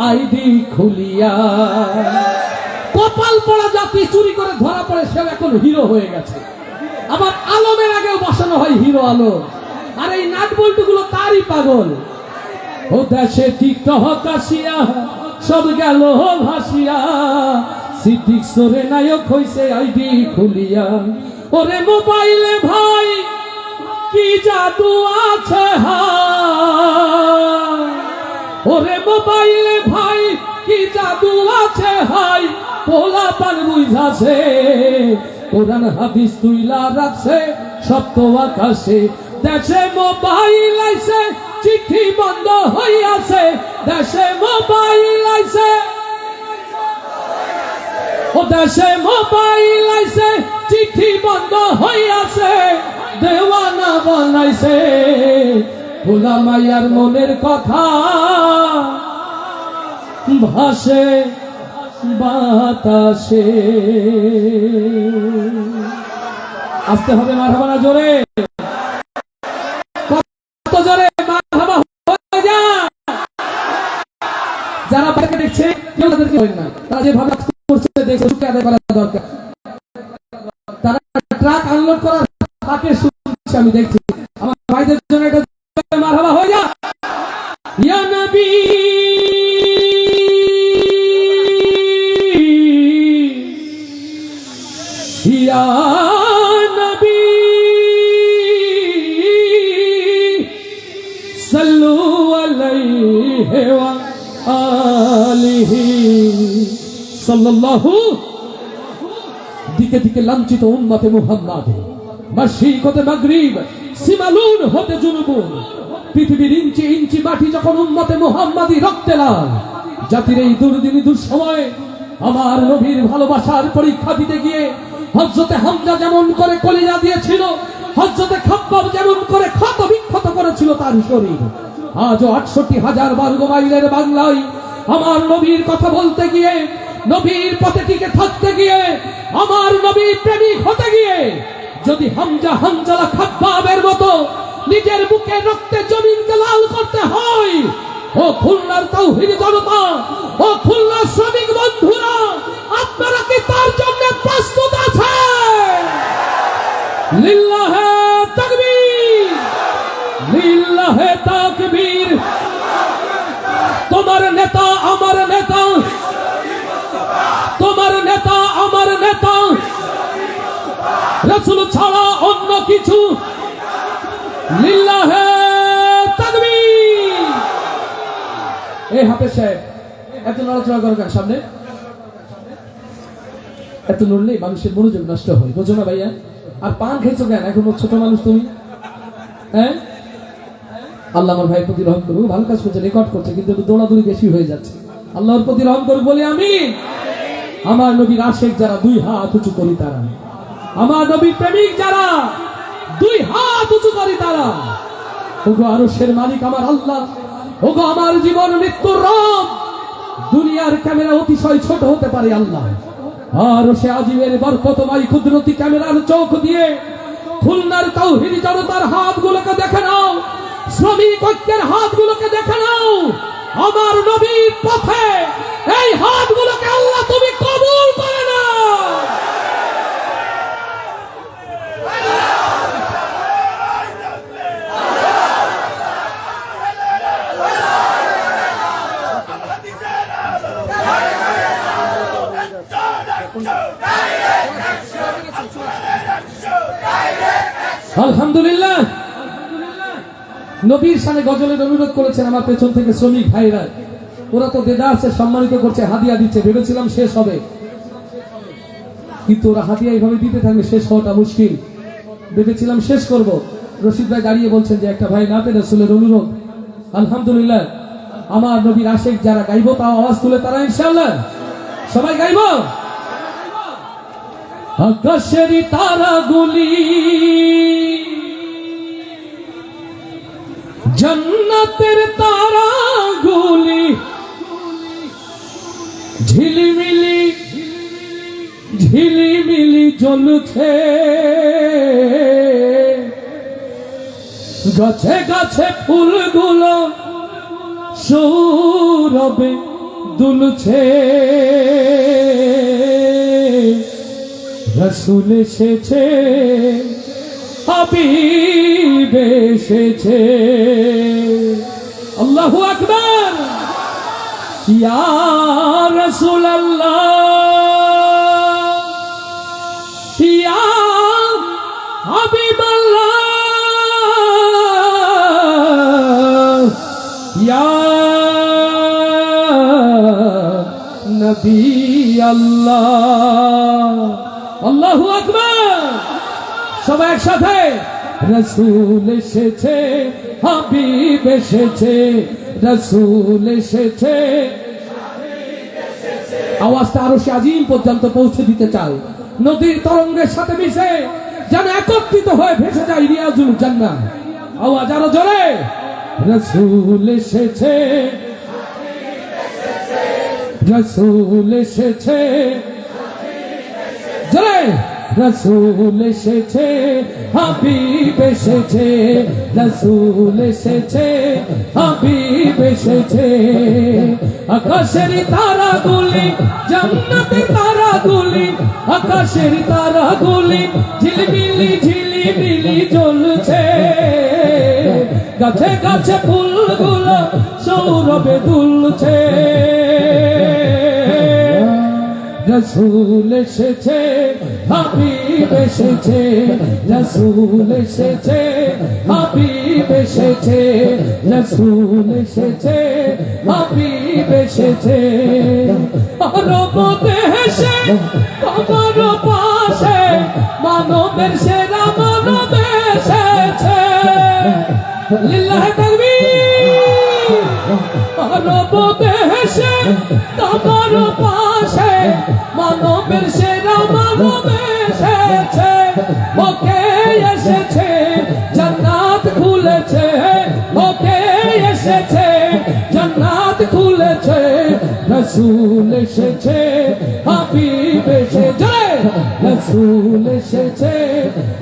আইডি খুলিয়া। কপাল পড়া জাতি চুরি করে ধরা পড়ে সেও এখন হিরো হয়ে গেছে। আবার আলমের আগেও বসানো হয় হিরো আলম, আর এই নাট বল্টু গুলো তারই পাগল। ও দেশে টিকটক আসিয়া সব গেল ভাসিয়া, সিদ্দিক সরে নায়ক হইছে আইডি খুলিয়া। ওরে মোবাইলে ভাই কি জাদু আছে হায়, ওরে মোবাইলে ভাই কি জাদু আছে হাই, পোলা পান বুঝাছে কোরআন হাদিস তুইলা রাখছে সপ্ত আকাশে। দেশে মোবাইল আইছে চিঠি বন্ধ হইয়াছে, দেশে মোবাইল আইছে, ও দেশে মোবাইল আইছে চিঠি বন্ধ হইয়াছে, দেওয়ানা বানাইছে ভোলা মাইয়ার মনের কথা ভাসে বাতাসে। আসতে হবে মারহাবা না জোরে, কত জোরে মারহাবা হয়ে যায়। যারা বাইরে দেখছে কেউ তাদেরকে হয় না, তারা যেভাবে করছে দেখে সুখে আদায় করা দরকার। তারা ট্রাক আনলোড করার ফাঁকে শুনছে, আমি দেখছি। আমার ভাইদের জন্য একটা মারহাবা হয়ে যায়। ইয়া নবী ইয়া নবী সাল্লু আলাইহি ওয়া আলিহি সাল্লাল্লাহু। দিকে দিকে লাঞ্ছিত উম্মতে মুহাম্মদ, মাশরিক হতে মাগরিব, সিমালুন হতে জুনুবুন, পৃথিবীর ইঞ্চি ইঞ্চি মাটি যখন উম্মতে মুহাম্মাদি রক্তে লাল। জাতির এই দুর্দিনী দুঃসময়ে আমার নবীর ভালোবাসার পরীক্ষা দিতে গিয়ে হযরতে হামজা যেমন করে কলিজা দিয়েছিল, হযরতে খাব্বাব যেমন করে ক্ষত বিক্ষত করেছিল তার শরীর, আজও ৬৮,০০০ বর্গ মাইলের বাংলায় আমার নবীর কথা বলতে গিয়ে, নবীর পথে টিকে থাকতে গিয়ে, আমার নবীর প্রেমিক হতে গিয়ে যদি হামজা হানজালা খাব্বাবের মতো নিজের বুকে রক্তে জমিনকে লাল করতে হয়, ও খুলনার তাওহীদ জনতা, ও খুলনার শ্রমিক বন্ধুরা, আপনারা কি তার জন্য প্রস্তুত আছেন? লিল্লাহে তাকবীর, লিল্লাহে তাকবীর। তোমার নেতা আমার নেতা, তোমার নেতা আমার নেতা, রাসূল ছাড়া অন্য কিছু। লিল্লাহে তাকবীর। এই হাফেজ সাহেব এত নড়াচড়া করার সামনে এত নড়লেই মানুষের মনোযোগ নষ্ট হয়, বোঝো না ভাইয়া? আর পান খেয়েছো কেন? এখন ছোট মানুষ তুমি, হ্যাঁ? আল্লাহ আমার ভাইয়ের প্রতি রহম করুক, ভালো কাজ করছে, রেকর্ড করছে, কিন্তু দৌড়াদৌড়ি বেশি হয়ে যাচ্ছে। আল্লাহর প্রতি রহম করুক বলে আমি আমার নবীর আশিক যারা দুই হাত উঁচু করি তারা, আমার নবীর প্রেমিক যারা দুই হাত উঁচু করি তারা, ওগো আরশের মালিক আমার আল্লাহ, ওগো আমার জীবন মৃত্যুর রব। দুনিয়ার ক্যামেরা অতিশয় ছোট হতে পারে আল্লাহ, আর সে আজিবের বরকতময় কুদরতি ক্যামেরার চোখ দিয়ে খুলনার তাওহীদ জনতার হাতগুলোকে দেখে নাও, শ্রমিক ঐক্যের হাতগুলোকে দেখে নাও। আমার নবীর পথে এই হাতগুলোকে আল্লাহ তুমি কবুল করে নাও। আলহামদুলিল্লাহ, নবীর শানে গজলের অনুরোধ করেছেন আমার পেছন থেকে শ্রমিক ভাইরা। ওরা তো দেদারসে সম্মানিত করছে, হাদিয়া দিচ্ছে। ভেবেছিলাম শেষ হবে, কিন্তু ওরা হাদিয়া এইভাবে দিতে থাকলে শেষ হওয়াটা মুশকিল। ভেবেছিলাম শেষ করব, রশিদ ভাই দাঁড়িয়ে বলছেন যে একটা ভাই নাতে রাসূলের অনুরোধ। আলহামদুলিল্লাহ, আমার নবীর আশিক যারা গাইব, তাও আওয়াজ তুলে তারা ইনশাআল্লাহ সবাই গাইব। আকাশের তারাগুলি জান্নাতের তারাগুলি ঝিলিমিলি ঝিলিমিলি জ্বলছে, গাছে গাছে ফুলগুলো সৌরভে দুলছে। রসুল এসেছে, হাবিব এসেছে। আল্লাহু আকবার। ইয়া রাসূলুল্লাহ, ইয়া হাবিবাল্লাহ, ইয়া নবী আল্লাহ। আল্লাহু আকবার। সবাই একসাথে। রসুল এসেছে, হাবিব এসেছে, রসুল এসেছে। আওয়াজটা আরো সে আজিম পর্যন্ত পৌঁছে দিতে চাই। নদীর তরঙ্গের সাথে মিশে যেন একত্রিত হয়ে ভেসে যায় রিয়াজুল জান্নাহ। আওয়াজ আরো জোরে। রসুল এসেছে, রসুল এসেছে, জোরে। রসুল এসেছে, হাবিব এসেছে, রসুল এসেছে, হাবিব এসেছে। আকাশের তারাগুলি, জান্নাতের তারাগুলি, আকাশের তারাগুলি ঝিলমিলি ঝিলিমিলি জ্বলছে। গাছে গাছে ফুলগুলো সৌরভে দুলছে। রসুল এসেছে, হাবিব এসেছে, রসুল এসেছে, হাবিব এসেছে, রসুল এসেছে, হাবিব এসেছে। আরব দেশে তোমার পাশে মানবের সেরা মানব এসেছে। লিল্লাহি তাকবীর। আরব দেশে তোমার পাশে মানবের সেরা মানব এসেছে। ওকে এসেছে, জান্নাত খুলেছে। ওকে এসেছে, জান্নাত খুলেছে। রসুল এসেছে, হাবিব এসেছে, রসুল এসেছে,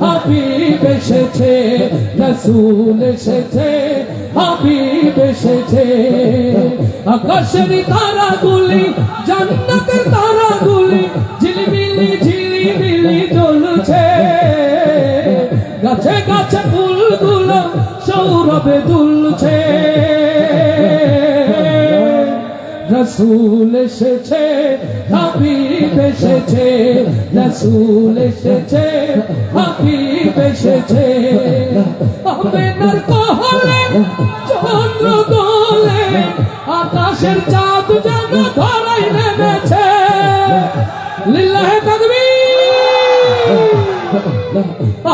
হাবিব এসেছে, রসুল এসেছে, হাবিব এসেছে। আকাশের তারাগুলি, জান্নাতের তারাগুলি ঝিলমিলি ঝিলিমিলি জ্বলছে। গাছে গাছে ফুলগুলো সৌরভে দুলছে। রসুল এসেছে, হাবিব এসেছে, রসুল এসেছে, হাবিব এসেছে। আমেনার কোলে চন্দ্র দোলে, আকাশের চাঁদ যেন ধরায় নেমেছে। লিল্লাহি তাকবীর।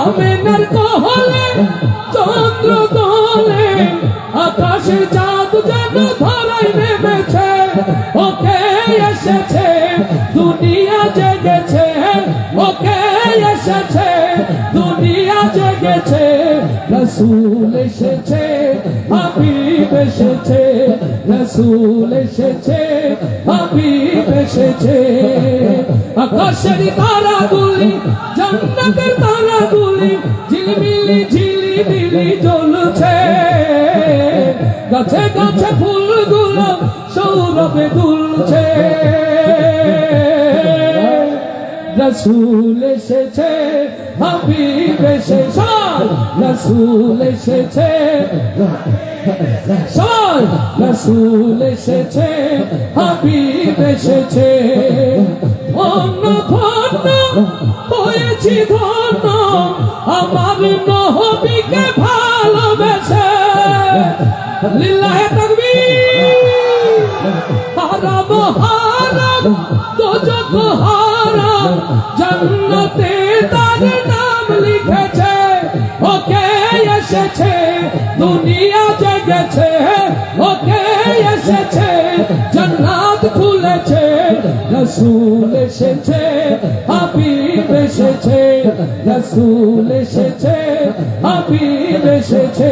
আমেনার কোলে চন্দ্র দোলে, আকাশের চাঁদ যেন ধরায় নেমেছে। ওকে এসেছে, দুনিয়া জেগেছে। ওকে এসেছে, দুনিয়া জেগেছে। রসুল এসেছে, হাবিব এসেছে, রসুল এসেছে, হাবিব এসেছে। আকাশের তারাগুলি, জান্নাতের তারাগুলি ঝিলমিলি ঝিলিমিলি জ্বলছে। গাছে গাছে ফুলগুলো সৌরভে দুলছে। রসুল এসেছে, হাবিব এসেছে, রসুল এসেছে, রসুল এসেছে, হাবিব এসেছে। ধন্য ধন্য হয়েছি ধন্য, আমার নবীকে ভালোবেসে। লিল্লাহি তাকবীর। হারাম হারাম দোজখ হারাম, জান্নাতে তার নাম লিখেছে। ওকে এসেছে, দুনিয়া জেগেছে। ওকে এসেছে, জান্নাত খুলেছে। রসুল এসেছে, হাবিব এসেছে, রসুল এসেছে, হাবিব এসেছে।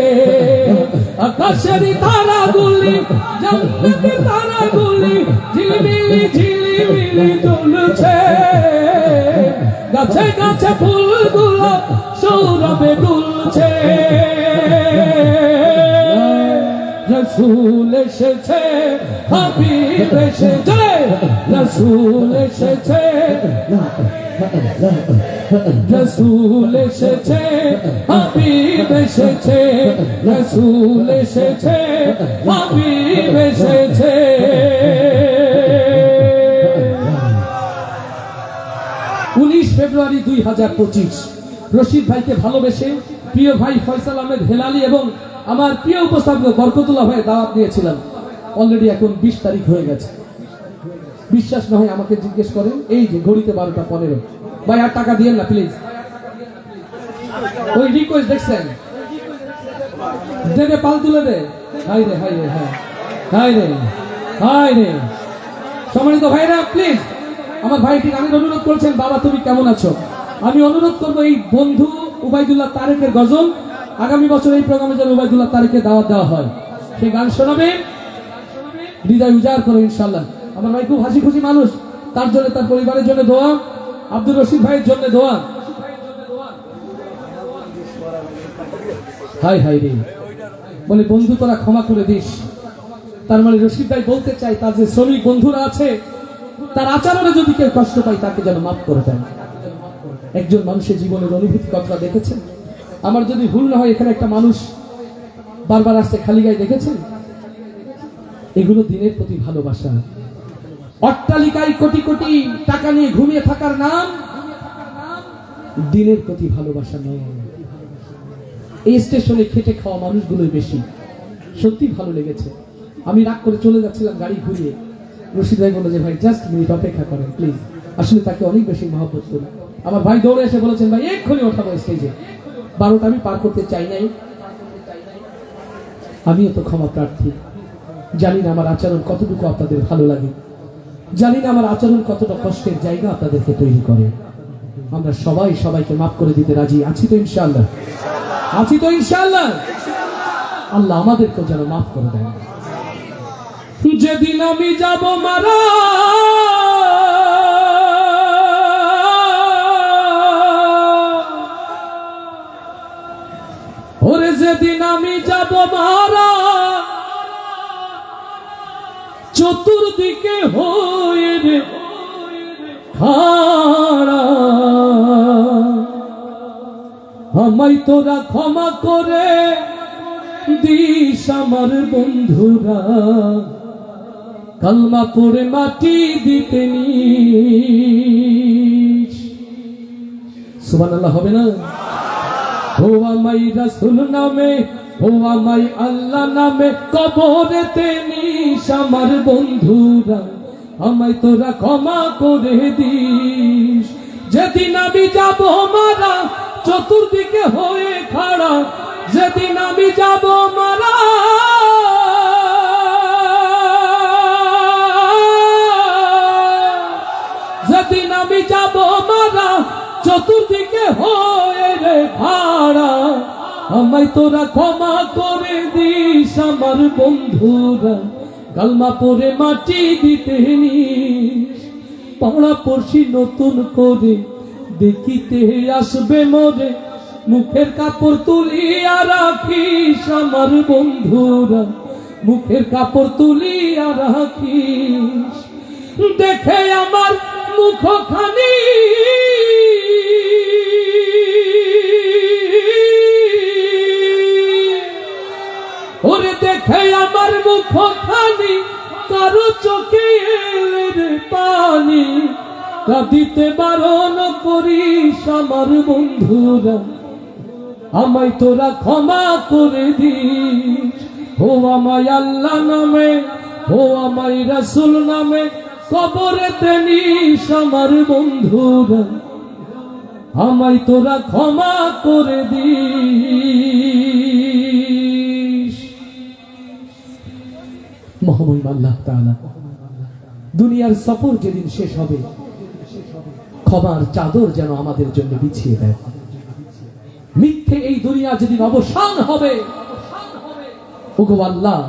আকাশের তারাগুলি, জান্নাতের তারাগুলি ঝিলমিলি ঝিলিমিলি জ্বলছে। গাছে গাছে ফুলগুলো সৌরভে দুলছে। রসুল এসেছে, হাবিব এসেছে, রসুল এসেছে। রসুল এসেছে, হাবিব এসেছে, রসুল এসেছে, হাবিব এসেছে। 19 ফেব্রুয়ারি 2025 রশিদ ভাইকে ভালোবেসে প্রিয় ভাই ফয়সাল আহমেদ হেলালি এবং আমার প্রিয় উপস্থাপক বরকতুল্লাহ ভাই দাওয়াত দিয়েছিলাম। অলরেডি এখন 20 তারিখ হয়ে গেছে। বিশ্বাস না হয় আমাকে জিজ্ঞেস করেন, এই যে ঘড়িতে 12টা 15। ভাই আর টাকা দিয়েন না প্লিজ। ওই রিকোয়েস্ট দেখছেন, দেবে পাল তুলে দে। হাই রে হাই রে, হ্যাঁ হাই রে হাই রে। সম্মানিত ভাইরা প্লিজ, আমার ভাই ঠিক আমি অনুরোধ করছেন, বাবা তুমি কেমন আছো? আমি অনুরোধ করবো এই বন্ধু উবাইদুল্লাহ তারেকের গজল আগামী বছর এই প্রোগ্রামে যেন উবাইদুল্লাহ তারেককে দাওয়াত দেওয়া হয়। সেই গান শোনাবেন, হৃদয় উজাড় করো ইনশাল্লাহ। আমার ভাই খুব হাসি খুশি মানুষ, তার জন্য তার পরিবারের জন্য দোয়া, আব্দুর রশিদ ভাইয়ের জন্য দোয়া। হাই হাই রে বলে বন্ধু তোরা ক্ষমা করে দিস। তার মানে রশিদ ভাই বলতে চাই তার যে শ্রমিক বন্ধুরা আছে তার আচরণে যদি কেউ কষ্ট পায় তাকে যেন মাফ করে দেন। একজন মানুষের জীবনের অনুভূতি কতটা দেখেছেন? আমার যদি ভুল না হয় এখানে একটা মানুষ বারবার আসছে খালি গায়ে, দেখেছেন? এগুলো দিনের প্রতি ভালোবাসা। অট্টালিকায় কোটি কোটি টাকা নিয়ে ঘুমিয়ে থাকার নাম দিনের প্রতি ভালোবাসা নয়। এই স্টেশনে খেটে খাওয়া মানুষগুলোই বেশি। সত্যি ভালো লেগেছে। আমি রাগ করে চলে যাচ্ছিলাম গাড়ি ঘুরিয়ে, রশিদ ভাই বলল যে ভাই জাস্ট মিনিট অপেক্ষা করেন প্লিজ। আসলে তাকে অনেক বেশি মহব্বত করি। আমার ভাই দৌড়ে এসে বলেছেন ভাই এক্ষুনি ওঠাবো স্টেজে। 12টা আমি পার করতে চাই নাই। আমিও তো ক্ষমা প্রার্থী। জানি না আমার আচরণ কতটুকু আপনাদের ভালো লাগে, জানি না আমার আচরণ কতটা কষ্টের জায়গা আপনাদেরকে তৈরি করে। আমরা সবাই সবাইকে মাফ করে দিতে রাজি আছি তো ইনশাআল্লাহ? আছি তো ইনশাআল্লাহ? আল্লাহ আমাদেরকে যেন মাফ করে দেন। যেদিন আমি যাব মারা, ওরে যেদিন আমি যাব মারা, চতুর্দিকে হয়ে রে খাড়া, আমায় তোরা ক্ষমা করে দিস আমার বন্ধুরা, কালমা পড়ে মাটি দিতে নিস। সুবহানাল্লাহ হবে না? ও আমায় রাসূল নামে, ও আমায় আল্লাহ নামে কবরেতে নিস আমার বন্ধুরা, আমায় তোরা ক্ষমা করে দিস। যেদিন আমি যাব মারা, চতুর্দিকে হয়ে খাড়া, যেদিন আমি যাব মারা, যেদিন আমি যাব মারা, চতুর্দিকে হয়ে রে খাড়া, আমায় তোরা ক্ষমা করে দিস আমার বন্ধুরা, কালমা পড়ে মাটি দিতে নিস। পাড়া পড়শি নতুন করে দেখিতে আসবে মোরে, মুখের কাপড় তুলিয়া রাখিস আমার বন্ধুরা, মুখের কাপড় তুলিয়া রাখিস। দেখে আমার মুখখানি ওরে, দেখে আমার মুখখানি কারো চোখে এলে পানি, কাঁদিতে বারণ করিস আমার বন্ধুরা, আমায় তোরা ক্ষমা করে দিস। ও আমায় আল্লাহ নামে, ও আমায় রাসূল নামে কবরেতে নিস আমার বন্ধুরা, আমায় তোরা ক্ষমা করে দিস। মহামহিম আল্লাহ তাআলা দুনিয়ার সফর যেদিন শেষ হবে, ক্ষমার চাদর যেন আমাদের জন্য বিছিয়ে দেয়। মিথ্যে এই দুনিয়া যেদিন অবসান হবে, ওগো আল্লাহ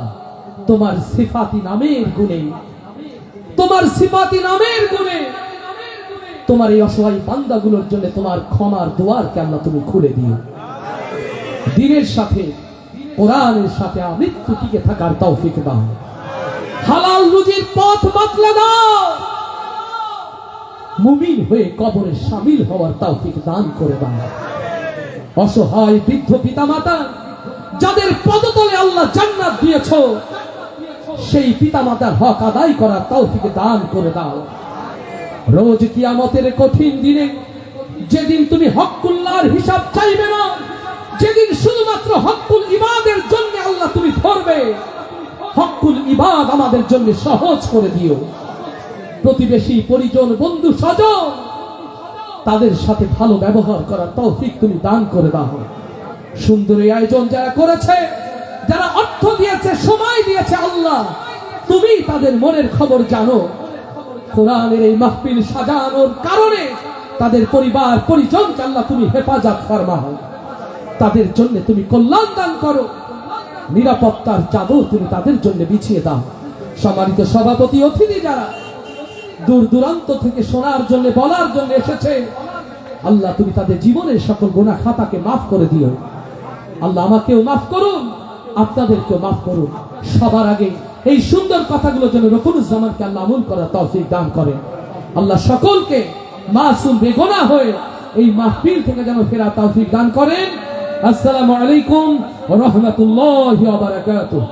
তোমার সিফাতি নামের গুণে, তোমার সিফাতি নামের গুণে তোমার এই অসহায় বান্দাগুলোর জন্য তোমার ক্ষমার দুয়ারকে আল্লাহ তুমি খুলে দিও। দ্বীনের সাথে কোরআনের সাথে মৃত্যু টিকে থাকার তৌফিক দাও। হালাল রুজির পথ বাতলে দাও। মুমিন হয়ে কবরে শামিল হওয়ার তৌফিক দান করে দাও। অসহায় বৃদ্ধ পিতামাতা যাদের পদতলে আল্লাহ জান্নাত দিয়েছো, সেই পিতামাতার হক আদায় করার তৌফিক দান করে দাও। রোজ কিয়ামতের কঠিন দিনে, যেদিন তুমি হকুল্লাহর হিসাব চাইবে না, যেদিন শুধুমাত্র হকুল ইবাদের জন্য আল্লাহ তুমি ধরবে, হকুল ইবাদ আমাদের জন্য সহজ করে দিও। প্রতিবেশী, পরিজন, বন্ধু, স্বজন, তাদের সাথে ভালো ব্যবহার করার তৌফিক তুমি দান করে দাও। সুন্দর এই আয়োজন যারা করেছে, যারা অর্থ দিয়েছে, সময় দিয়েছে, আল্লাহ তুমি তাদের মনের খবর জানো। কোরআনের এই মাহফিল সাজানোর কারণে তাদের পরিবার পরিজনকে আল্লাহ তুমি হেফাজত ফরমাও, তাদের জন্য তুমি কল্যাণ দান করো, নিরাপত্তার চাদর তুমি তাদের জন্য বিছিয়ে দাও। সম্মানিত সভাপতি, অতিথি যারা দূর দূরান্ত থেকে শোনার জন্য, বলার জন্য এসেছে, আল্লাহ তুমি তাদের জীবনের সকল গুনাহ খাতাকে মাফ করে দিও। আল্লাহ আমাকেও মাফ করুন, আপনাদেরকেও মাফ করুন। সবার আগে এই সুন্দর কথাগুলো যেন রকুনুজ্জামানকে আল্লাহ আমল করার তৌফিক দান করেন। আল্লাহ সকলকে মাসুম বেগুনাহ হয়ে এই মাহফিল থেকে যেন ফেরা তৌফিক দান করেন। আসসালামু আলাইকুম ওয়া রাহমাতুল্লাহি ওয়া বারাকাতুহু।